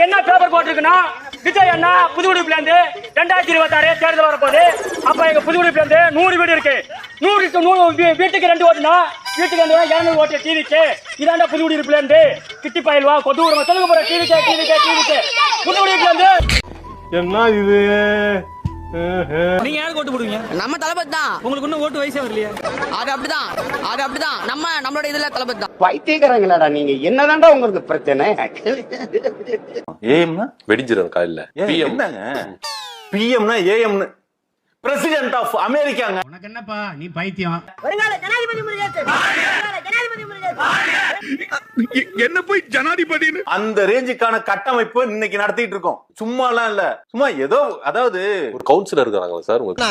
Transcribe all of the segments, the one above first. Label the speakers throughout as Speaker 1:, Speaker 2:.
Speaker 1: என்ன பேப்பர் போட்டிருக்குன்னா விஜய் அண்ணா புதுக்குடிப்புல இருந்து 2026 தேர்தல் வரப்போகுது. அப்ப எங்க புதுக்குடிப்புல இருந்து 100 வீடு இருக்கு. 100 வீட்டுக்கு 2 ஓட்டுனா வீட்டுக்கு 200 ஓட்டு டிவிக்கு. இதாண்டா புதுக்குடிப்புல இருந்து கிட்டி பயல்வா கொண்டு விடுமா சொல்லுங்க போற டிவிக்கு புதுக்குடிப்புல இருந்து
Speaker 2: என்ன இது?
Speaker 1: நீங்க யாருக்கு ஓட்டு போடுவீங்க?
Speaker 3: நம்ம தளபதி தான்.
Speaker 1: உங்களுக்கு இன்னும் ஓட்டு வயசே வரலையா?
Speaker 3: அது அப்படிதான் நம்மளோட இதுல தளபதி தான்.
Speaker 4: பைத்தியக்காரங்களாடா நீங்க, என்னதான்டா உங்களுக்கு பிரச்சனை?
Speaker 2: ஏஎம்னா
Speaker 5: வெடிஞ்சிரும் காலையில.
Speaker 2: என்னங்க பிஎம்னா ஏஎம்னு பிரசிடென்ட் ஆஃப் அமெரிக்காங்க.
Speaker 6: உனக்கு என்னப்பா நீ பைத்தியம்?
Speaker 2: என்ன போய் ஜனாதிபதி அந்த ரேஞ்சுக்கான கட்டமைப்பு இன்னைக்கு நடத்திட்டு இருக்கோம். சும்மாலாம் இல்ல, சும்மா ஏதோ அதாவது
Speaker 5: ஒரு கவுன்சிலர் இருக்காங்களா சார் உங்களுக்கு?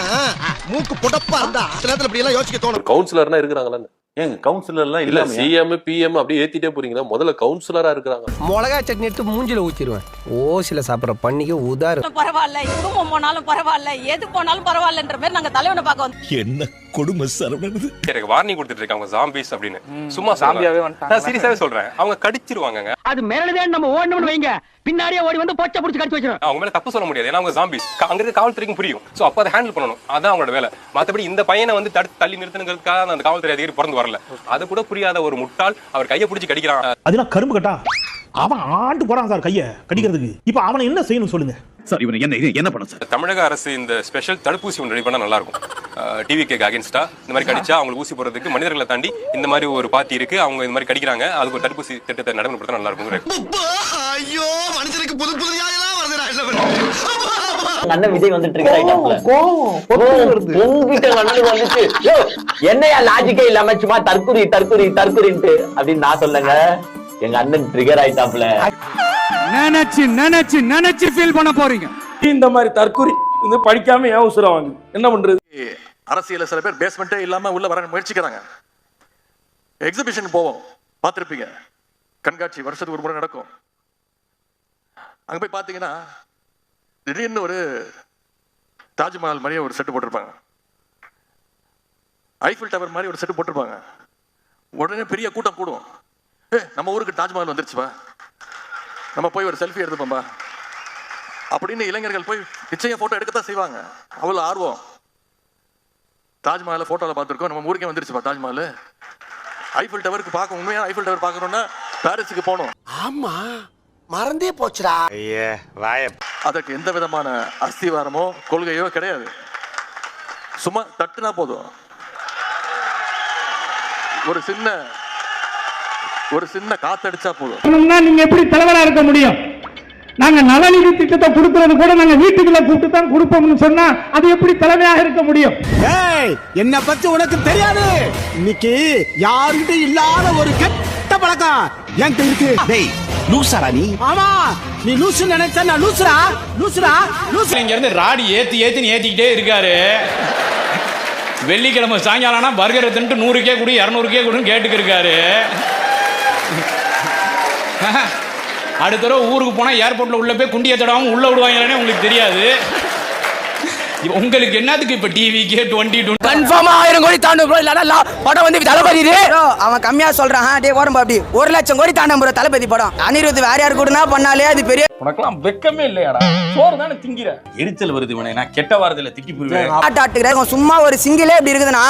Speaker 7: மூக்கு புடப்பா இருந்தா சில நேரத்துல இப்படி எல்லாம் யோசிக்க தோணும்.
Speaker 5: கவுன்சிலர்னா இருக்கிறாங்களா?
Speaker 2: ஏங்க கவுன்சிலர்லாம்
Speaker 5: இல்ல
Speaker 2: இல்ல,
Speaker 5: சிஎம் பிஎம் அப்படியே ஏத்திட்டே போறீங்களா? முதல்ல கவுன்சிலரா இருக்கிறாங்க.
Speaker 7: மிளகா சட்னி எடுத்து மூஞ்சில ஊத்திடுவேன். ஓசில சாப்பிடுற பண்ணிக்க உதாரு.
Speaker 3: பரவாயில்ல, குடும்பம் போனாலும் பரவாயில்ல, எது போனாலும் பரவாயில்லன்ற மாதிரி நாங்க தலைவனை பார்க்க வந்தோம்.
Speaker 7: என்ன கொடுமை சரவணன்.
Speaker 5: எனக்கு வார்னிங் கொடுத்துட்டு இருக்காங்க ஜாம்பிஸ் அப்படின்னு. சும்மா சாம்பியாவே நான் சீரியஸாவே சொல்றேன். அவங்க கடிச்சிருவாங்க.
Speaker 1: அது மேலதே நம்ம ஓடணும்னு வைங்க, பின்னாடியே ஓடி வந்து பொச்ச புடிச்சு கடிச்சு வச்சிரும்.
Speaker 5: அவங்க மேல தப்பு சொல்ல முடியாது, ஏன்னா அவங்க ஜாம்பிஸ். அங்க இருக்க காவல்துறைக்கும் புரியும். சோ அப்ப அதை ஹேண்டில் பண்ணணும், அதான் அவங்களோட வேலை. மத்தபடி இந்த பையனை வந்து தள்ளி நிறுத்தணுங்கிறதுக்காக அந்த காவல்துறை அதிகாரி பிறந்து வரல. அது கூட புரியாத ஒரு முட்டாள் அவர் கையை பிடிச்சி கடிக்கிறான்.
Speaker 8: அதெல்லாம் கரும்பு கட்டா அவன் ஆண்டு போறான் சார் கைய கடிக்கிறதுக்கு. இப்ப அவனை என்ன செய்யணும் சொல்லுங்க
Speaker 2: சார். இவனை என்ன பண்ண சார்?
Speaker 5: தமிழக அரசு இந்த ஸ்பெஷல் தடுப்பூசி ஒன்று ரெடி பண்ணா நல்லா இருக்கும். டிவிக்கு அகேன்ஸ்டா இந்த மாதிரி கடிச்சா அவங்களுக்கு ஊசி போடுறதுக்கு மனிதர்களை தாண்டி இந்த மாதிரி ஒரு பார்ட்டி இருக்கு, அவங்க இந்த மாதிரி கடிக்கிறாங்க, அதுக்கு ஒரு தடுப்பூசி திட்டத்தை நடைமுறைப்படுத்த நல்லா இருக்கும்.
Speaker 7: ஐயோ மனுஷனுக்கு புது புது நியாயம்லாம் வருதுடா.
Speaker 4: அண்ணன் விஜய் வந்துட்டு இருக்காரு. என்னையா லாஜிக்கே இல்லாம சும்மா தற்குறின்ட்டு அப்படின்னு நான் சொல்லுங்க. எங்க அண்ணன் ட்ரிகர் ஆயிட்டாப்ல.
Speaker 1: நினைச்சு ஃபீல் பண்ண போறீங்க.
Speaker 9: இந்த மாதிரி தற்குறி வந்து படிக்காம ஏன் உசுர வாங்க, என்ன பண்றது?
Speaker 2: அரசியல சில பேர் பேஸ்மெண்ட்டே இல்லாம உள்ள வர முயற்சிக்கிறாங்க. எக்ஸிபிஷன் போவோம், பார்த்திருப்பீங்க. கண்காட்சி வருஷத்துக்கு ஒரு முறை நடக்கும். அங்க போய் பாத்தீங்கன்னா திடீர்னு ஒரு தாஜ்மஹால் மாதிரியே ஒரு செட்டு போட்டிருப்பாங்க. ஐஃபில் டவர் மாதிரி ஒரு செட்டு போட்டிருப்பாங்க. உடனே பெரிய கூட்டம் கூடுவோம். நம்ம ஊருக்கு தாஜ்மஹால் வந்துருச்சுப்பா, நம்ம போய் ஒரு செல்ஃபி எடுத்துப்போம்பா அப்படின்னு இளைஞர்கள் போய் நிச்சயம் போட்டோ எடுக்கத்தான் செய்வாங்க. அவ்வளவு ஆர்வம். தாஜ்மஹால் போட்டோல பார்த்துருக்கோம், நம்ம ஊருக்கே வந்துருச்சுப்பா தாஜ்மஹால். ஐஃபில் டவருக்கு பார்க்க, உண்மையான ஐஃபில் டவர் பார்க்கணும்னா பாரிஸுக்கு போகணும்.
Speaker 7: ஆமா மறந்தே போச்சுடா.
Speaker 2: அதற்கு எந்த விதமான அஸ்திவாரமோ கொள்கையோ கிடையாது. சும்மா தட்டுனா போதும். ஒரு சின்ன காத்தடிச்சா போதும்.
Speaker 1: நீங்க எப்படி தலைவரா இருக்க முடியும்? நாங்க நலநிதி திட்டத்தை கொடுக்கறது கூட நாங்க வீட்டுக்குள்ள கூப்பிட்டு தான் கொடுப்போம்னு சொன்னா அது எப்படி தலைமையாக இருக்க முடியும்?
Speaker 7: என்ன பத்தி உனக்கு தெரியாது. இன்னைக்கு யாருகிட்ட இல்லாத ஒரு கெட்ட பழக்கம் என்கிட்ட இருக்கு. டேய் லூசாடா நீ. ஆமா நீ லூசு நினைச்சா நான் லூசுடா.
Speaker 1: இங்க இருந்து ராடி ஏத்திக்கிட்டே இருக்காரு. வெள்ளிக்கிழமை சாயங்காலம்னா பர்கரை தின்ட்டு 100 கொடு 200 கொடுன்னு கேட்டுக்கு இருக்காரு. அடுத்த தடவை ஊருக்கு போனா ஏர்போர்ட்ல உள்ள போய் குண்டிய தடவாம உள்ள விடுவாங்களானே உங்களுக்கு தெரியாது. உங்களுக்கு என்னதுக்கு இப்ப டிவிக்கு 20
Speaker 3: கன்ஃபார்மா 1000 கோடி தாண்டும் ப்ரோ. இல்லனா படம் வந்து தளபதி ப்ரோ. அவன் கம்மியா சொல்றான். டேய் ஓரம்பா அப்படி 1 லட்சம் கோடி தாண்டும் ப்ரோ தளபதி படம். அனிருத் வேற யார் கூடனா பண்ணாலே அது பெரிய.
Speaker 9: உனக்கெல்லாம் வெக்கமே இல்லையாடா? சோறு தானே திங்கிற.
Speaker 1: எரிச்சல் வருது இவனை. நான் கெட்ட வாரத்துல திக்கி போடுவேன்.
Speaker 3: ஆட்டாட்டுறேன். சும்மா ஒரு சிங்கிளே இப்படி இருக்குதுன்னா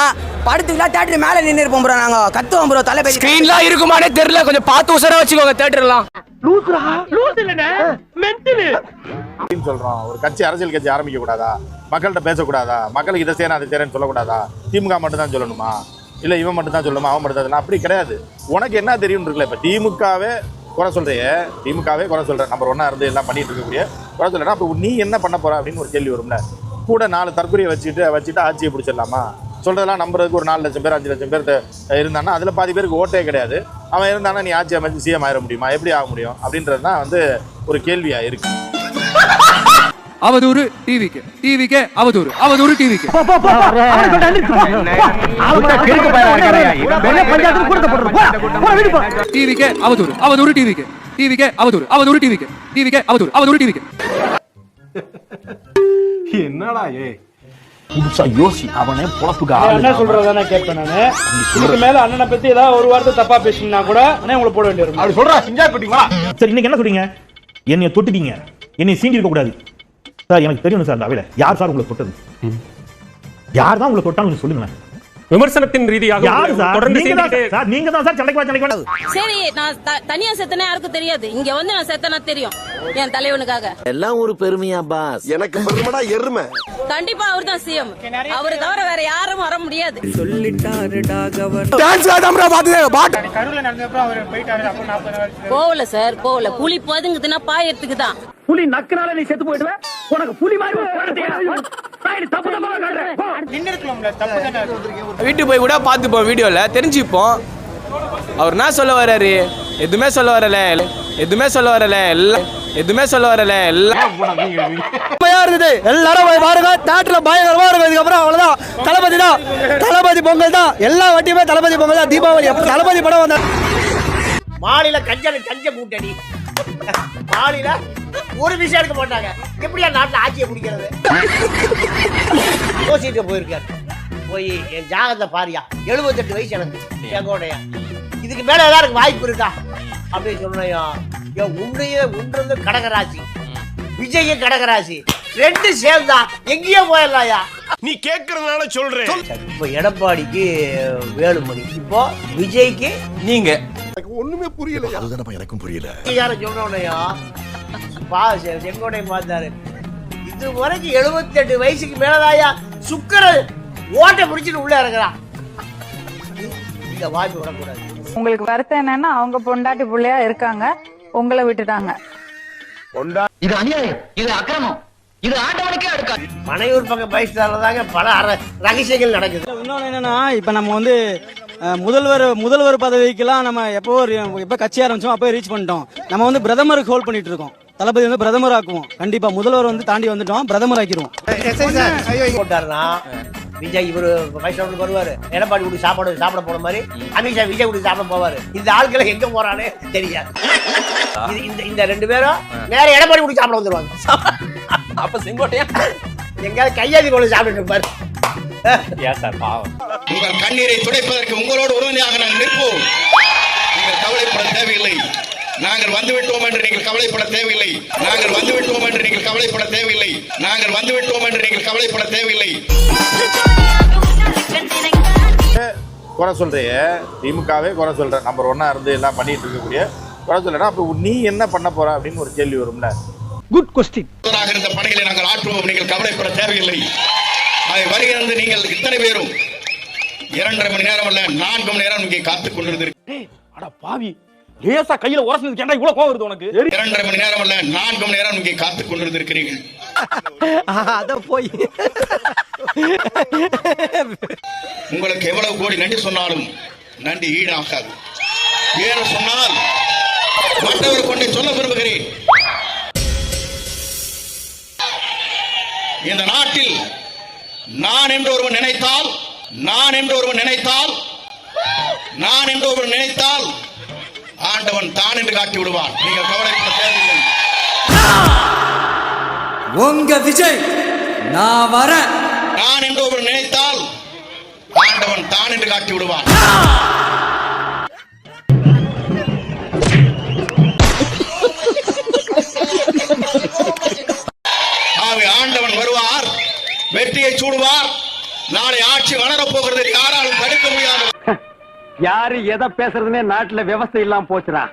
Speaker 3: படத்துக்குலாம் தியேட்டர் மேல நின்னு இருப்போம் ப்ரோ. நாங்க கத்துவோம் ப்ரோ. தளபதி ஸ்கிரீன்லாம் இருக்குமானே தெரியல. கொஞ்சம் பார்த்து உசர வச்சுக்கோங்க தியேட்டர்லாம்.
Speaker 1: லூஸ் இல்லனே மென்டல்
Speaker 8: சொல்றோம். ஒரு கட்சி அரசியல் கட்சி ஆரம்பிக்க கூடாதா? மக்கள்கிட்ட பேசக்கூடாதா? மக்களுக்கு இதை செய்யணும் அதை செய்யறேன்னு சொல்லக்கூடாதா? திமுக மட்டும் தான் சொல்லணுமா? இல்ல இவன் மட்டும் தான் சொல்லணுமா? அவன் மட்டும் தான்? அப்படி கிடையாது. உனக்கு என்ன தெரியும் இருக்குல்ல. இப்ப திமுகவே குறை சொல்றியே, திமுகவே குறை சொல்ற, நம்பர் 1 இருந்து எல்லாம் பண்ணிட்டு இருக்கக்கூடிய குறை சொல்றேன்னா அப்ப நீ என்ன பண்ண போற அப்படின்னு ஒரு கேள்வி வரும்ல. கூட 4 தற்கொலையை வச்சுட்டு ஆட்சியை பிடிச்சிடலாமா? சொல்றதெல்லாம் நம்புறதுக்கு ஒரு 4 லட்சம் பேர் 5 லட்சம் பேர் இருந்தான்னா அதுல பாதி பேருக்கு ஓட்டே கிடையாது. அவன் இருந்தானா நீ ஆட்சி அமைச்சு சிஎம் ஆயிட முடியுமா? எப்படி ஆக முடியும்? அப்படின்றது தான் வந்து ஒரு கேள்வியா இருக்கு.
Speaker 1: அவதூறு டிவிக்கு அவதூறு டிவிக்கு. டிவிக்கு அவதூறு டிவிக்கு.
Speaker 2: என்னடா
Speaker 8: புதுசா யோசி. அவனே பொழப்புக்கு
Speaker 9: என்ன சொல்றதானே கேட்பேன் நானு. இதுக்கு மேல அண்ணனை பத்தி ஏதாவது ஒரு வார்த்தை தப்பா பேசினா கூட அண்ணே உங்களை போட வேண்டியிருக்கும்.
Speaker 8: அப்படி சொல்றா. செஞ்சா போட்டீங்களா? சரி இன்னைக்கு என்ன சொல்றீங்க?
Speaker 6: என்னைய தொட்டுட்டீங்க, என்னை சீண்டி இருக்க கூடாது சார். எனக்கு தெரியும் சார், அந்த அவையில யார் சார் உங்களை தொட்டது? யார் தான் உங்களை தொட்டான்னு சொல்லுங்க.
Speaker 5: விமர்சனத்தின் ரீதியாக
Speaker 6: யார் சார்?
Speaker 5: தொடர்ந்து
Speaker 6: நீங்க தான் சார் சண்டைக்கு வா.
Speaker 10: சரி, நான் தனியா செத்தனா யாருக்கும் தெரியாது. இங்க வந்து நான் செத்தனா தெரியும் என் தலைவனுக்காக.
Speaker 7: எல்லாம் ஒரு பெருமையா பாஸ்? எனக்கு பெருமைடா எருமை.
Speaker 10: கண்டிப்பா அவர் தான் சிஎம். அவரை தவிர வேற யாரும் வர முடியாது. போகல சார், போகல. புலி பதுங்குதுன்னா பாயறதுக்கு தான்.
Speaker 1: புலி நக்குனால நீ செத்து போயிடுவ. உனக்கு புலி மாதிரி
Speaker 3: வீட்டுக்கு போய் கூட பார்த்துப்போம், வீடியோல தெரிஞ்சுப்போம். அவர் என்ன சொல்ல வர்றாரு? எதுவுமே சொல்ல வரல, எதுவுமே சொல்ல வரல, எதுவுமே சொல்ல வரல. இருந்தது எல்லாரும் பாருங்க, நாட்டுல பயங்கரமா இருக்கும். இதுக்கப்புறம் அவ்வளவுதான், தளபதி தான், தளபதி பொங்கல் தான். எல்லா வட்டியுமே தளபதி பொங்கல் தான். தீபாவளி தளபதி படம் வந்த
Speaker 11: மாநில கஞ்ச கூட்டணி மாநில ஒரு விஷயம் எடுக்க மாட்டாங்க. எப்படியா நாட்டுல ஆட்சியை பிடிக்கிறது? யோசிட்டு போயிருக்காரு. போய் என் ஜாகத்தை பாரியா, 78 வயசு எனக்கு, எங்கோடையா இதுக்கு மேல எல்லாருக்கும் வாய்ப்பு இருக்கா அப்படின்னு சொன்னையா. உன்றது கடகராசி, விஜய கடகராசி, ரெண்டு சேர்ந்தா எங்கேயோ போயிடலாயா.
Speaker 7: நீ கேக்குறதுனால சொல்றேன்.
Speaker 11: இப்ப எடப்பாடிக்கு வேலுமணி, இப்போ விஜய்க்கு நீங்க.
Speaker 7: ஒண்ணுமே புரியல. அதுதானப்பா எனக்கும் புரியல.
Speaker 11: யார சொன்னோனையா செங்கோடை பார்த்தாரு. இது வரைக்கும் 78 வயசுக்கு மேலதாயா சுக்கர ஓட்டை பிடிச்சிட்டு உள்ள இறங்குறான். இந்த வாய்ப்பு விடக்கூடாது.
Speaker 10: உங்களுக்கு வருத்தம் என்னன்னா அவங்க பொண்டாட்டி புள்ளையா இருக்காங்க, உங்களை விட்டுட்டாங்க.
Speaker 3: இது அநியாயம், இது அக்கிரமம், இது ஆண்டவனுக்கே அடுக்காது.
Speaker 11: மனையூர் பக்கம் பைஸ்டாலதாங்க பல ரகசியங்கள் நடக்குது.
Speaker 3: இன்னொன்னு என்னன்னா, இப்ப நம்ம வந்து முதல்வர் பதவிக்கெல்லாம் நம்ம எப்ப கட்சி ஆரம்பிச்சோம் அப்போ ரீச் பண்ணிட்டோம். நம்ம வந்து பிரதமருக்கு ஹோல்ட் பண்ணிட்டு இருக்கோம். தளபதி வந்து பிரதமர் ஆக்குவோம். கண்டிப்பா முதல்வர் வந்து தாண்டி வந்துட்டோம், பிரதமர் ஆக்கிடுவோம்.
Speaker 11: போட்டாருன்னா விஜய் இவரு வைஷ்ணவனுக்கு வருவாரு, எடப்பாடி கூட சாப்பிட போன மாதிரி அமித்ஷா விஜய் கூட சாப்பிட போவாரு. இந்த ஆட்களை எங்க போறானே தெரியாது. இந்த ரெண்டு பேரும் நேர எடப்பாடி கூட சாப்பிட வந்துருவாங்க.
Speaker 3: அப்ப செங்கோட்டையா
Speaker 11: எங்காவது கையாதி போல சாப்பிட்டு இருப்பாரு.
Speaker 7: உங்கள் கண்ணீரை துடைப்பதற்கு உங்களோடு உறுதுணையாக நாங்கள் நிற்போம். நீங்கள் கவலைப்பட தேவையில்லை. நாங்கள் வந்துவிட்டோம் என்று நீங்கள் கவலைப்பட தேவையில்லை. நாங்கள் வந்துவிட்டோம் என்று நீங்கள் கவலைப்பட தேவையில்லை. நாங்கள் வந்துவிட்டோம் என்று நீங்கள் கவலைப்பட தேவையில்லை.
Speaker 8: குறை சொல்றிய திமுகவே குறை சொல்ற, நம்பர் 1 இருந்து எல்லாம் பண்ணிட்டு இருக்கக்கூடிய குறை சொல்றா. அப்ப நீ என்ன பண்ண போற அப்படின்னு ஒரு கேள்வி வரும்ல.
Speaker 3: Good question.
Speaker 7: இந்த பணிகளை நாங்கள் ஆற்றுவோம், நீங்கள் கவலைப்பட தேவையில்லை. அதை வருகிறது. நீங்கள் இத்தனை பேரும் 2.5 மணி நேரம் அல்ல 4 மணி நேரம் இங்கே காத்துக் கொண்டிருந்தீர்கள்.
Speaker 1: அட பாவி, லேசா கையில உரசுனதுக்கு ஏன்டா இவ்வளவு கோவம் வருது உனக்கு?
Speaker 7: 2.5 மணி நேரம் அல்ல 4 மணி நேரம் இங்கே காத்துக் கொண்டிருக்கிறீர்கள்.
Speaker 3: அத போய்
Speaker 7: உங்களுக்கு எவ்வளவு கோடி நன்றி சொன்னாலும் நன்றி ஈடாகாது. வேறு சொன்னால் மற்றவர் கொண்டே சொல்ல விரும்புகிறேன். இந்த நாட்டில் நான் என்று ஒருவன் நினைத்தால் ஆண்டவன் தான் என்று காட்டி விடுவான். நீங்கள் கவலைப்பட தேவையில்லை.
Speaker 3: உங்க விஜய் நான் வரேன்.
Speaker 7: நான் என்று ஒருவன் நினைத்தால் ஆண்டவன் தான் என்று காட்டி விடுவான். ஆண்டவன் வருவார், வெற்றியை சூடுவார். நாளை ஆட்சி வளரப் போகிறது, யாராலும் தடுக்க முடியாது.
Speaker 3: யாரு எதை பேசுறதுன்னே நாட்டுல விவசாயம் இல்லாம போச்சுடா.